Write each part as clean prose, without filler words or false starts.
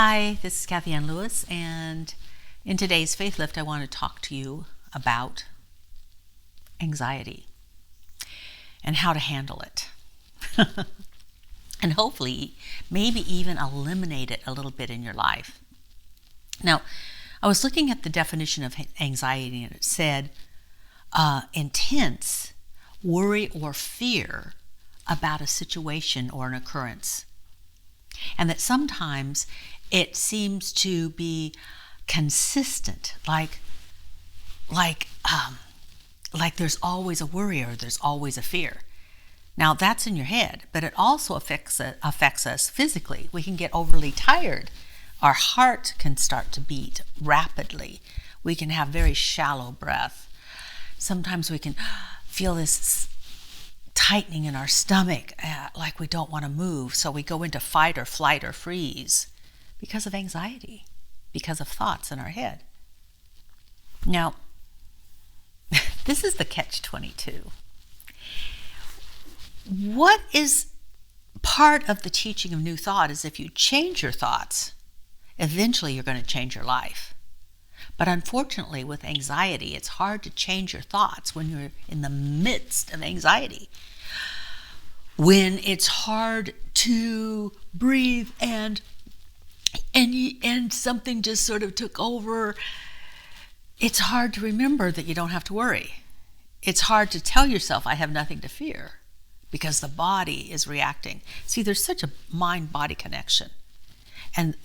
Hi, this is Kathianne Lewis, and in today's Faith Lift, I want to talk to you about anxiety and how to handle it. And hopefully, maybe even eliminate it a little bit in your life. Now, I was looking at the definition of anxiety, and it said intense worry or fear about a situation or an occurrence. And that sometimes it seems to be consistent, like there's always a worry or there's always a fear. Now that's in your head, but it also affects us physically. We can get overly tired. Our heart can start to beat rapidly. We can have very shallow breath. Sometimes we can feel this tightening in our stomach, like we don't want to move. So we go into fight or flight or freeze because of anxiety, because of thoughts in our head. Now, this is the catch-22. What is part of the teaching of New Thought is if you change your thoughts, eventually you're going to change your life. But unfortunately, with anxiety, it's hard to change your thoughts when you're in the midst of anxiety. When it's hard to breathe and something just sort of took over, it's hard to remember that you don't have to worry. It's hard to tell yourself, I have nothing to fear, because the body is reacting. See, there's such a mind-body connection. And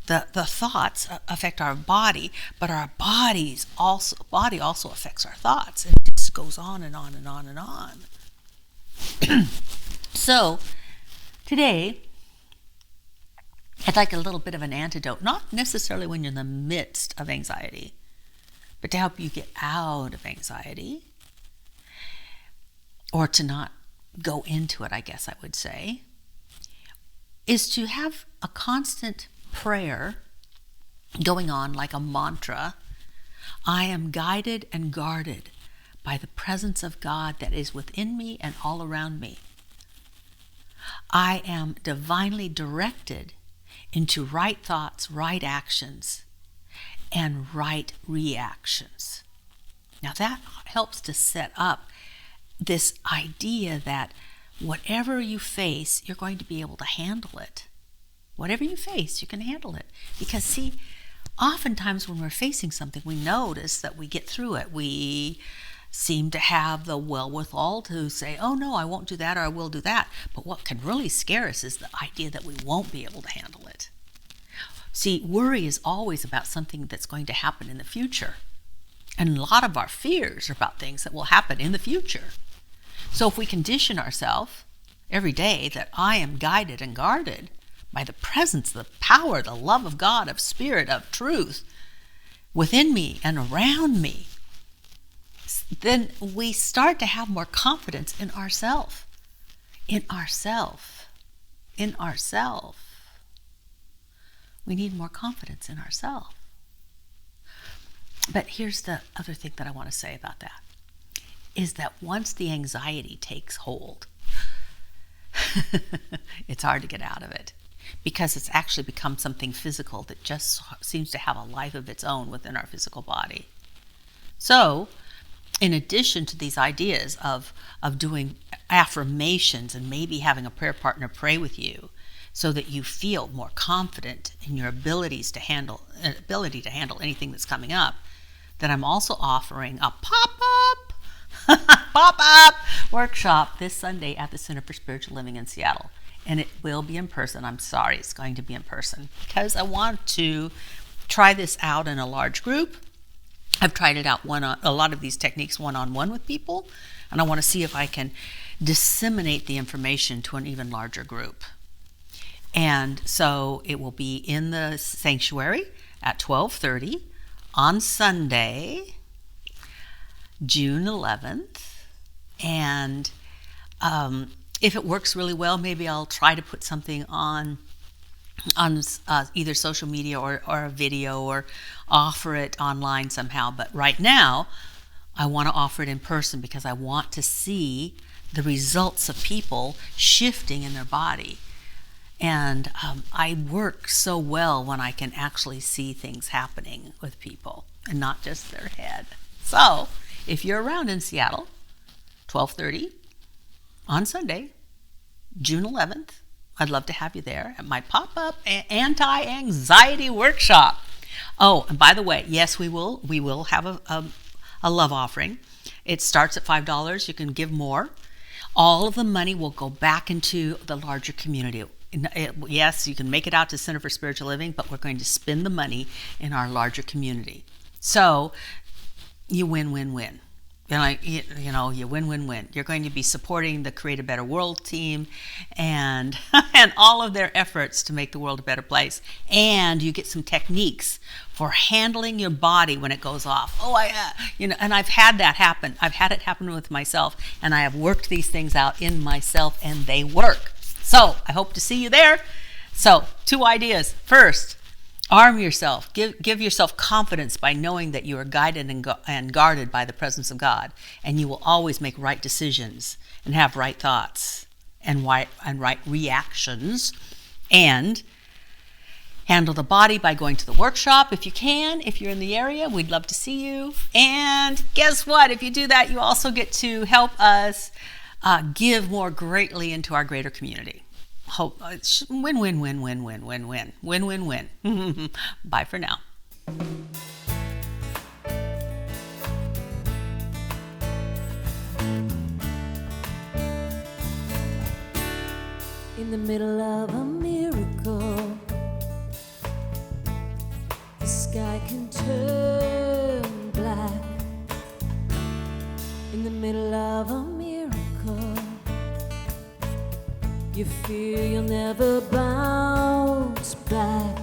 the thoughts affect our body, but our body also affects our thoughts. And it just goes on and on and on and on. So today, I'd like a little bit of an antidote, not necessarily when you're in the midst of anxiety, but to help you get out of anxiety, or to not go into it, I guess I would say, is to have a constant prayer going on like a mantra. I am guided and guarded by the presence of God that is within me and all around me. I am divinely directed into right thoughts, right actions, and right reactions. Now that helps to set up this idea that whatever you face, you're going to be able to handle it. Whatever you face, you can handle it. Because see, oftentimes when we're facing something, we notice that we get through it. We seem to have the wherewithal to say, oh no, I won't do that, or I will do that. But what can really scare us is the idea that we won't be able to handle it. See, worry is always about something that's going to happen in the future. And a lot of our fears are about things that will happen in the future. So if we condition ourselves every day that I am guided and guarded by the presence, the power, the love of God, of spirit, of truth within me and around me, then we start to have more confidence in ourself. In ourself. In ourself. We need more confidence in ourself. But here's the other thing that I want to say about that, is that once the anxiety takes hold, it's hard to get out of it, because it's actually become something physical that just seems to have a life of its own within our physical body. So, in addition to these ideas of doing affirmations and maybe having a prayer partner pray with you so that you feel more confident in your ability to handle anything that's coming up, that I'm also offering a pop-up workshop this Sunday at the Center for Spiritual Living in Seattle. And it will be in person. I'm sorry, it's going to be in person, because I want to try this out in a large group. I've tried it out a lot of these techniques one-on-one with people, and I want to see if I can disseminate the information to an even larger group. And so it will be in the sanctuary at 12:30 on Sunday, June 11th. And if it works really well, maybe I'll try to put something on either social media or a video, or offer it online somehow. But right now, I want to offer it in person because I want to see the results of people shifting in their body. And I work so well when I can actually see things happening with people and not just their head. So if you're around in Seattle, 12:30 on Sunday, June 11th, I'd love to have you there at my pop-up anti-anxiety workshop. Oh, and by the way, yes, we will have a love offering. It starts at $5. You can give more. All of the money will go back into the larger community. Yes, you can make it out to Center for Spiritual Living, but we're going to spend the money in our larger community. So you win-win-win. You win-win-win. You're going to be supporting the Create a Better World team and all of their efforts to make the world a better place. And you get some techniques for handling your body when it goes off. And I've had that happen. I've had it happen with myself, and I have worked these things out in myself, and they work. So I hope to see you there. So 2 ideas. First, arm yourself. Give yourself confidence by knowing that you are guided and guarded by the presence of God, and you will always make right decisions and have right thoughts and right reactions, and handle the body by going to the workshop if you can. If you're in the area, we'd love to see you. And guess what? If you do that, you also get to help us give more greatly into our greater community. Win-win-win-win-win-win. Bye for now. In the middle of a miracle, the sky can turn black. In the middle of a miracle, you fear you'll never bounce back.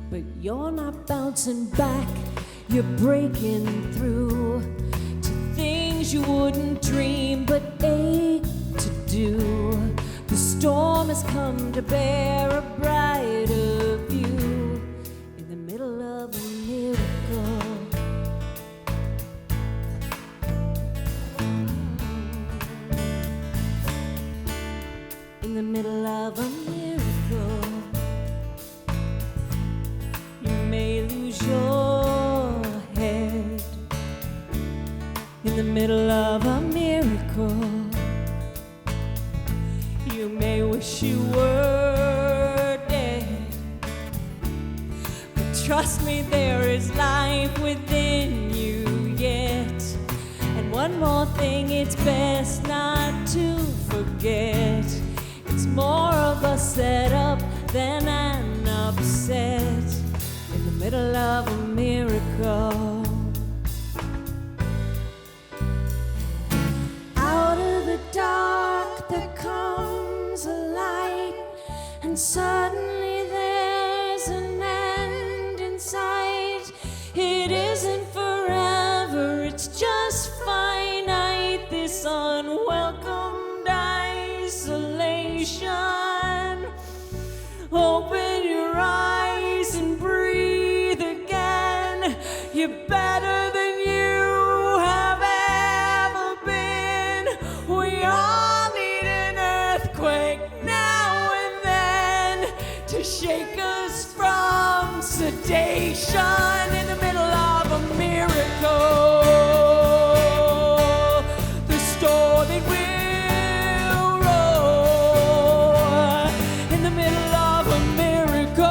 But you're not bouncing back, you're breaking through to things you wouldn't dream but ache to do. The storm has come to bear a brighter view in the middle of a miracle. In the middle of a miracle, you may lose your head. In the middle of a miracle, you may wish you were dead. But trust me, there is life within you yet. And one more thing, it's best not to forget. It's more of a setup than an upset in the middle of a miracle. Out of the dark there comes a light, and suddenly there's an end in sight. It isn't forever, it's just finite, this unwelcomed isolation. Open your eyes and breathe again. You're better than you have ever been. We all need an earthquake now and then to shake us from sedation in the middle of a miracle. The storm it will roar in the middle of a miracle.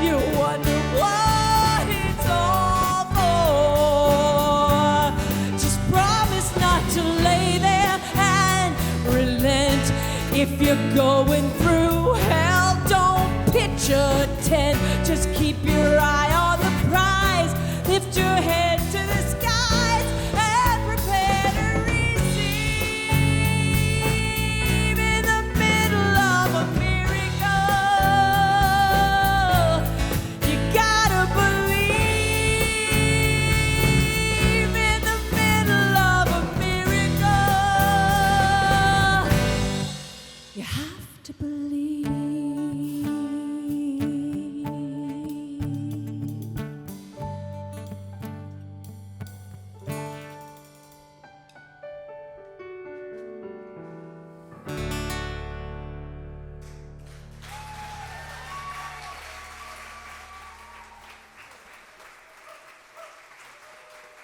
You wonder what it's all for. Just promise not to lay there and relent. If you're going through hell, don't pitch a tent. Just keep your eye on